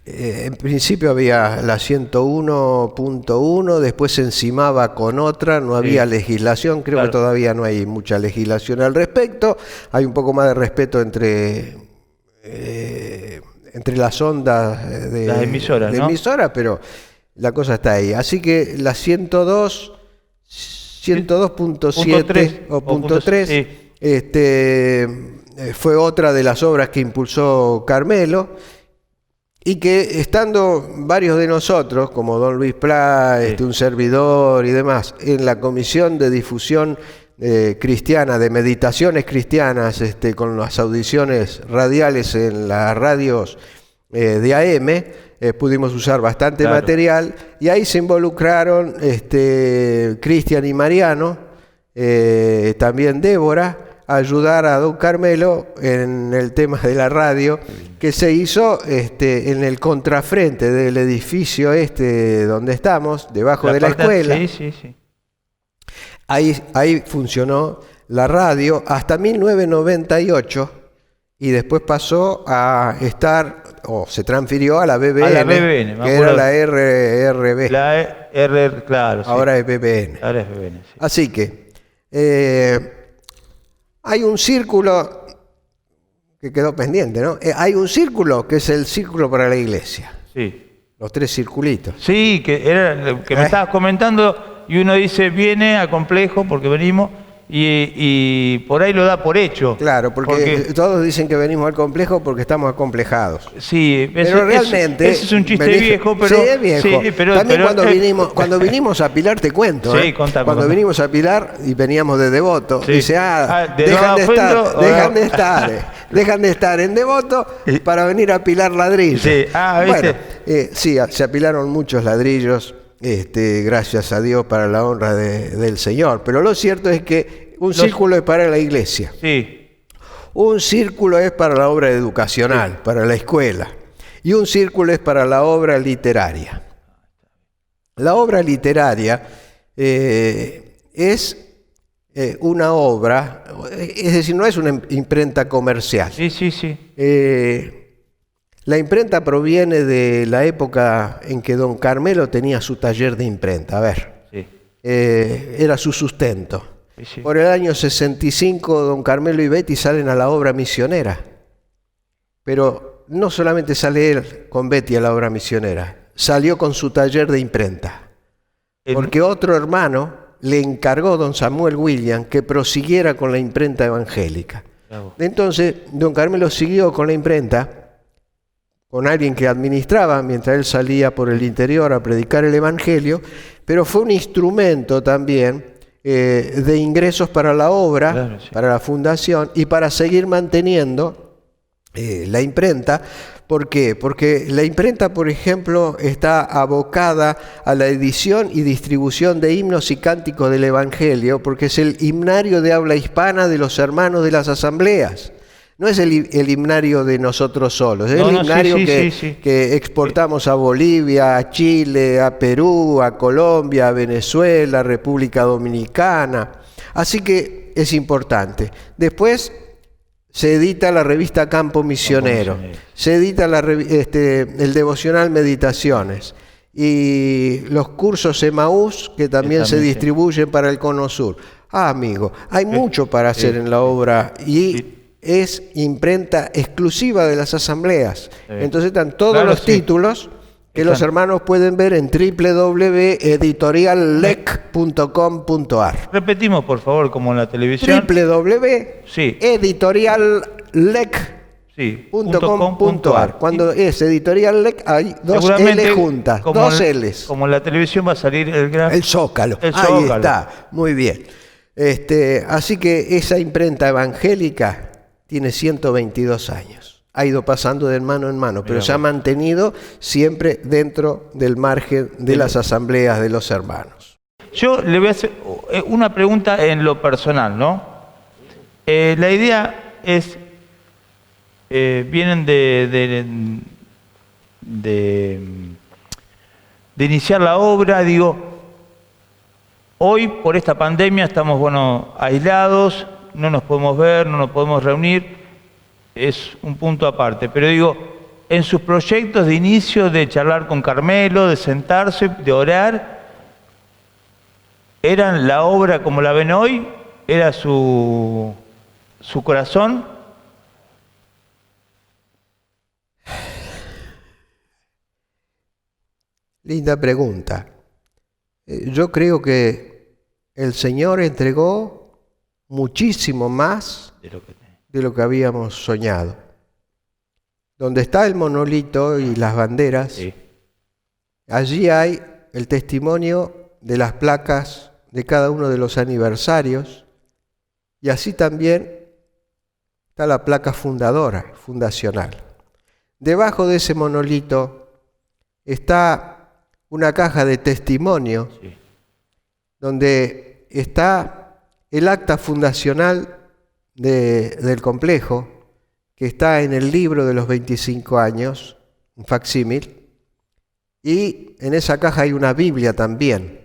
En principio había la 101.1, después se encimaba con otra, no había legislación, creo que todavía no hay mucha legislación al respecto, hay un poco más de respeto entre las ondas de las emisoras, ¿no? Emisora, pero la cosa está ahí. Así que la 102.7 o punto 3 fue otra de las obras que impulsó Carmelo, y que estando varios de nosotros, como don Luis Pla, un servidor y demás, en la comisión de difusión cristiana, de meditaciones cristianas, con las audiciones radiales en las radios de AM, pudimos usar bastante material, y ahí se involucraron Cristian y Mariano, también Débora, a ayudar a don Carmelo en el tema de la radio, que se hizo en el contrafrente del edificio donde estamos, debajo de la escuela. Sí. Ahí funcionó la radio hasta 1998, y después pasó a estar, se transfirió a la BBN, que era la RRB. Claro, sí. Ahora es BBN. Sí. Así que hay un círculo que quedó pendiente, ¿no? Hay un círculo que es el círculo para la iglesia. Sí. Los 3 circulitos. Sí, que era lo que me estabas comentando. Y uno dice, viene a Complejo porque venimos, y por ahí lo da por hecho. Claro, porque todos dicen que venimos al Complejo porque estamos acomplejados. Sí, pero realmente... Ese es un chiste viejo, pero... Sí, es viejo. Sí, también cuando vinimos a Pilar, te cuento. Cuando vinimos a Pilar y veníamos de Devoto, dice, dejan de estar en Devoto para venir a apilar ladrillos. Sí, bueno, se apilaron muchos ladrillos. Gracias a Dios, para la honra del Señor. Pero lo cierto es que un círculo es para la iglesia. Sí. Un círculo es para la obra educacional, para la escuela. Y un círculo es para la obra literaria. La obra literaria es una obra, es decir, no es una imprenta comercial. Sí. La imprenta proviene de la época en que don Carmelo tenía su taller de imprenta. A ver, era su sustento. Sí. Por el año 65, don Carmelo y Betty salen a la obra misionera. Pero no solamente sale él con Betty a la obra misionera, salió con su taller de imprenta. Porque otro hermano le encargó, don Samuel William, que prosiguiera con la imprenta evangélica. Entonces, don Carmelo siguió con la imprenta, con alguien que administraba mientras él salía por el interior a predicar el Evangelio, pero fue un instrumento también de ingresos para la obra, para la fundación, y para seguir manteniendo la imprenta. ¿Por qué? Porque la imprenta, por ejemplo, está abocada a la edición y distribución de himnos y cánticos del Evangelio, porque es el himnario de habla hispana de los hermanos de las asambleas. No es el himnario de nosotros solos, es el himnario que exportamos a Bolivia, a Chile, a Perú, a Colombia, a Venezuela, a República Dominicana. Así que es importante. Después se edita la revista Campo Misionero, se edita el devocional Meditaciones. y los cursos Emaús que también se distribuyen para el Cono Sur. Amigo, hay mucho para hacer en la obra y es imprenta exclusiva de las asambleas. Entonces están todos los títulos que los hermanos pueden ver en www.editoriallec.com.ar. Repetimos, por favor, como en la televisión. www.editoriallec.com.ar. Cuando es Editorial LEC hay dos L juntas, dos L's. Como en la televisión va a salir el Zócalo. Ahí está, muy bien. Así que esa imprenta evangélica tiene 122 años. Ha ido pasando de mano en mano, pero se ha mantenido siempre dentro del margen de las asambleas de los hermanos. Yo le voy a hacer una pregunta en lo personal, ¿no? La idea es, vienen de iniciar la obra, digo, hoy por esta pandemia estamos, aislados, no nos podemos ver, no nos podemos reunir. Es un punto aparte, pero digo, en sus proyectos de inicio de charlar con Carmelo, de sentarse, de orar, ¿eran la obra como la ven hoy? ¿Era su corazón? Linda pregunta. Yo creo que el Señor entregó muchísimo más de lo que habíamos soñado. Donde está el monolito y las banderas, allí hay el testimonio de las placas de cada uno de los aniversarios, y así también está la placa fundacional. Debajo de ese monolito está una caja de testimonio, donde está el acta fundacional del complejo, que está en el libro de los 25 años, un facsímil, y en esa caja hay una Biblia también,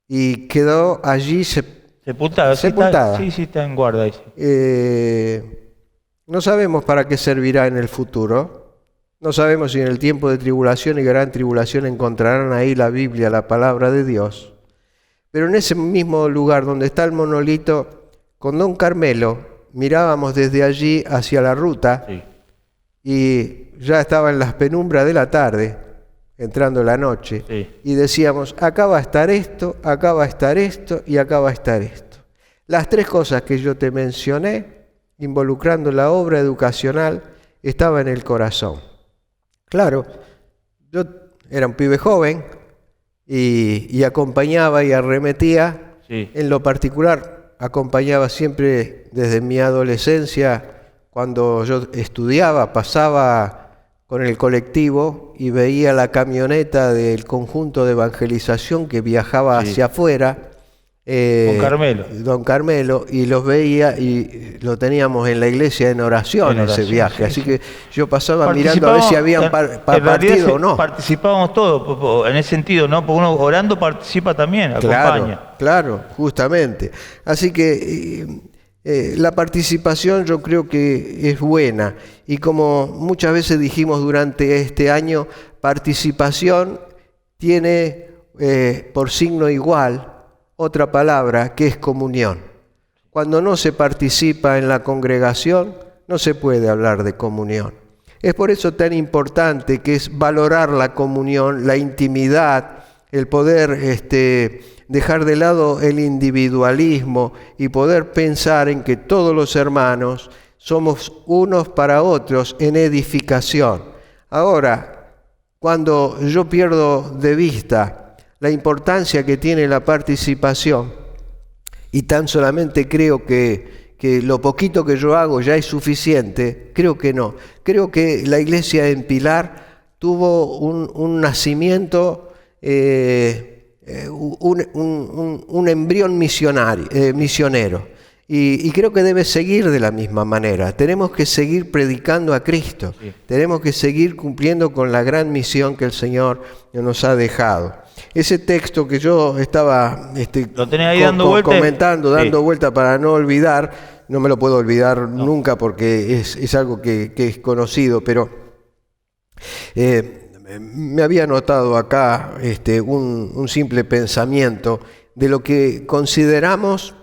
y quedó allí sepultada. Sí, está en guarda ahí. No sabemos para qué servirá en el futuro, no sabemos si en el tiempo de tribulación y gran tribulación encontrarán ahí la Biblia, la palabra de Dios, pero en ese mismo lugar donde está el monolito, con don Carmelo mirábamos desde allí hacia la ruta y ya estaba en las penumbras de la tarde, entrando la noche, y decíamos, acá va a estar esto, acá va a estar esto y acá va a estar esto. Las tres cosas que yo te mencioné, involucrando la obra educacional, estaba en el corazón. Claro, yo era un pibe joven y acompañaba y arremetía, en lo particular, acompañaba siempre desde mi adolescencia, cuando yo estudiaba, pasaba con el colectivo y veía la camioneta del conjunto de evangelización que viajaba hacia afuera, don Carmelo, y los veía y lo teníamos en la iglesia en oración ese viaje, así que yo pasaba mirando a ver si habían partido o no. Participábamos todos en ese sentido, ¿no? Porque uno orando participa también, acompaña. Claro, justamente. Así que la participación yo creo que es buena, y como muchas veces dijimos durante este año, participación tiene por signo igual otra palabra que es comunión. Cuando no se participa en la congregación, no se puede hablar de comunión. Es por eso tan importante que es valorar la comunión, la intimidad, el poder dejar de lado el individualismo y poder pensar en que todos los hermanos somos unos para otros en edificación. Ahora, cuando yo pierdo de vista la importancia que tiene la participación y tan solamente creo que lo poquito que yo hago ya es suficiente, creo que no. Creo que la iglesia en Pilar tuvo un nacimiento, un embrión misionero. Y creo que debe seguir de la misma manera. Tenemos que seguir predicando a Cristo. Tenemos que seguir cumpliendo con la gran misión que el Señor nos ha dejado. Ese texto que yo estaba comentando, dando vuelta para no olvidar, no me lo puedo olvidar nunca porque es algo que es conocido, pero me había notado acá un simple pensamiento de lo que considero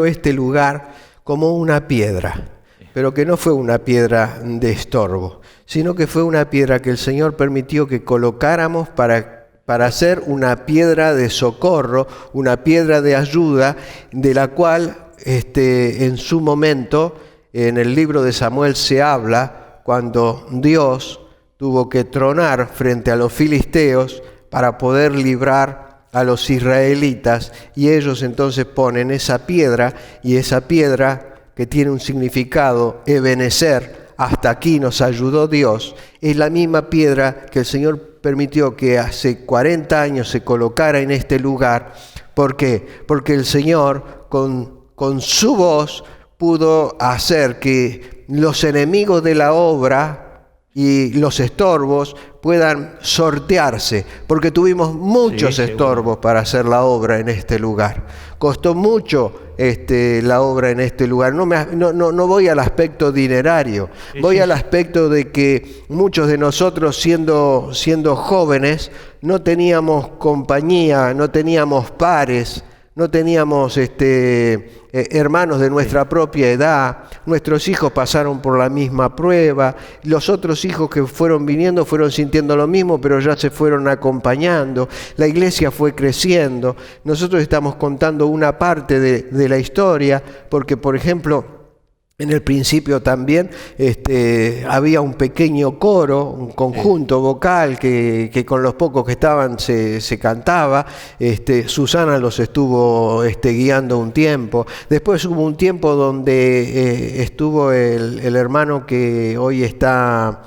este lugar como una piedra, pero que no fue una piedra de estorbo, sino que fue una piedra que el Señor permitió que colocáramos para hacer una piedra de socorro, una piedra de ayuda, de la cual en su momento, en el libro de Samuel se habla, cuando Dios tuvo que tronar frente a los filisteos para poder librar a los israelitas, y ellos entonces ponen esa piedra, y esa piedra que tiene un significado, Ebenezer, hasta aquí nos ayudó Dios, es la misma piedra que el Señor permitió que hace 40 años se colocara en este lugar. ¿Por qué? Porque el Señor con su voz pudo hacer que los enemigos de la obra y los estorbos puedan sortearse, porque tuvimos muchos estorbos para hacer la obra en este lugar. Costó mucho la obra en este lugar. No voy al aspecto dinerario, voy al aspecto de que muchos de nosotros siendo jóvenes no teníamos compañía, no teníamos pares, no teníamos hermanos de nuestra propia edad, nuestros hijos pasaron por la misma prueba, los otros hijos que fueron viniendo fueron sintiendo lo mismo, pero ya se fueron acompañando, la iglesia fue creciendo. Nosotros estamos contando una parte de la historia, porque por ejemplo, en el principio también había un pequeño coro, un conjunto vocal que con los pocos que estaban se cantaba. Susana los estuvo guiando un tiempo. Después hubo un tiempo donde estuvo el hermano que hoy está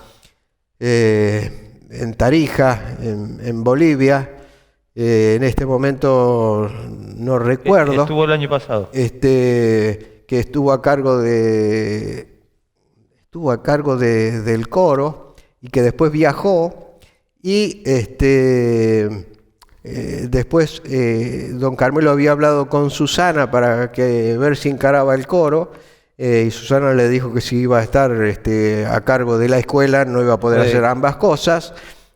en Tarija, en Bolivia. En este momento no recuerdo. Estuvo el año pasado. Que estuvo a cargo del coro, y que después viajó, y después don Carmelo había hablado con Susana para ver si encaraba el coro, y Susana le dijo que si iba a estar a cargo de la escuela no iba a poder hacer ambas cosas.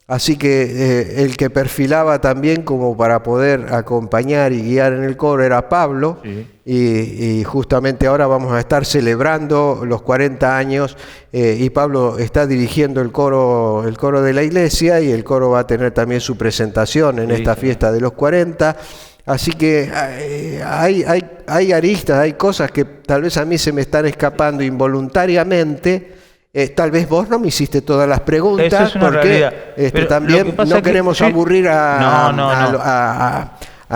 Así que el que perfilaba también como para poder acompañar y guiar en el coro era Pablo, y justamente ahora vamos a estar celebrando los 40 años, y Pablo está dirigiendo el coro de la iglesia, y el coro va a tener también su presentación en esta fiesta de los 40. Así que hay aristas, hay cosas que tal vez a mí se me están escapando involuntariamente. Tal vez vos no me hiciste todas las preguntas, porque también no queremos aburrir a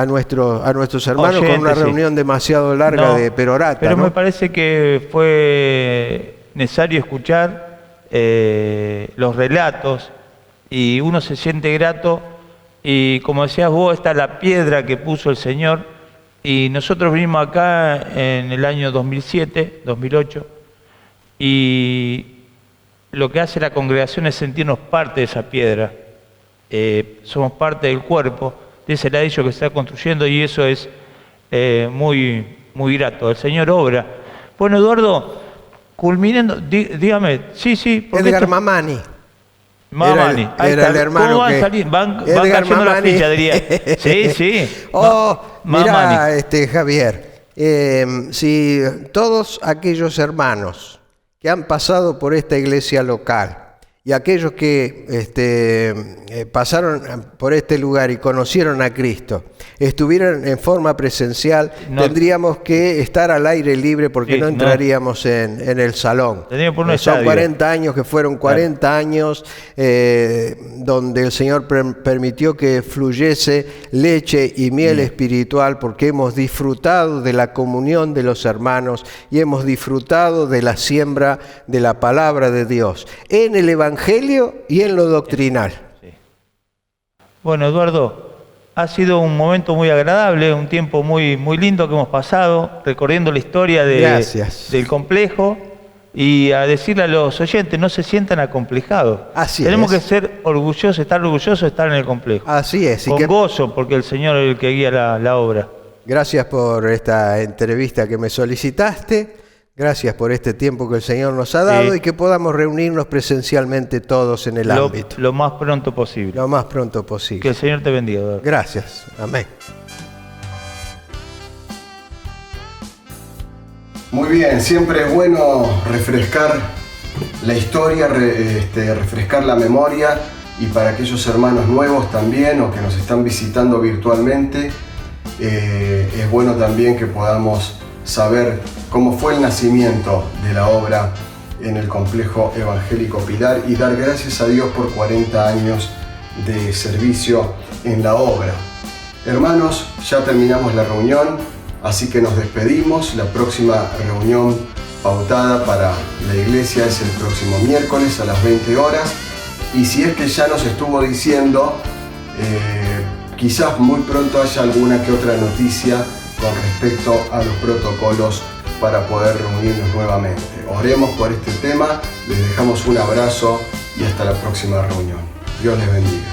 nuestros hermanos oyentes, con una reunión demasiado larga de perorata. Pero me parece que fue necesario escuchar los relatos, y uno se siente grato, y como decías vos, está la piedra que puso el Señor, y nosotros vinimos acá en el año 2007, 2008, y lo que hace la congregación es sentirnos parte de esa piedra. Somos parte del cuerpo, de ese ladrillo que se está construyendo, y eso es muy, muy grato. El Señor obra. Bueno, Eduardo, culminando, dígame, sí. Edgar Mamani. Era el hermano. ¿Cómo van a salir? Van cayendo la ficha, diría. Sí. Mirá, Javier, si todos aquellos hermanos que han pasado por esta iglesia local, y aquellos que pasaron por este lugar y conocieron a Cristo, estuvieran en forma presencial, tendríamos que estar al aire libre, porque no entraríamos en el salón. Son 40 años que fueron 40 años donde el Señor permitió que fluyese leche y miel espiritual, porque hemos disfrutado de la comunión de los hermanos y hemos disfrutado de la siembra de la palabra de Dios en el Evangelio y en lo doctrinal. Bueno, Eduardo, ha sido un momento muy agradable, un tiempo muy, muy lindo que hemos pasado, recorriendo la historia del complejo, y a decirle a los oyentes, no se sientan acomplejados. Tenemos que ser orgullosos, estar orgullosos de estar en el complejo. Así es. Con gozo, porque el Señor es el que guía la obra. Gracias por esta entrevista que me solicitaste. Gracias por este tiempo que el Señor nos ha dado y que podamos reunirnos presencialmente todos en el ámbito. Lo más pronto posible. Lo más pronto posible. Que el Señor te bendiga. Gracias. Amén. Muy bien, siempre es bueno refrescar la historia, refrescar la memoria, y para aquellos hermanos nuevos también o que nos están visitando virtualmente, es bueno también que podamos saber cómo fue el nacimiento de la obra en el Complejo Evangélico Pilar y dar gracias a Dios por 40 años de servicio en la obra. Hermanos, ya terminamos la reunión, así que nos despedimos. La próxima reunión pautada para la iglesia es el próximo miércoles a las 20 horas. Y si es que ya nos estuvo diciendo, quizás muy pronto haya alguna que otra noticia con respecto a los protocolos para poder reunirnos nuevamente. Oremos por este tema, les dejamos un abrazo y hasta la próxima reunión. Dios les bendiga.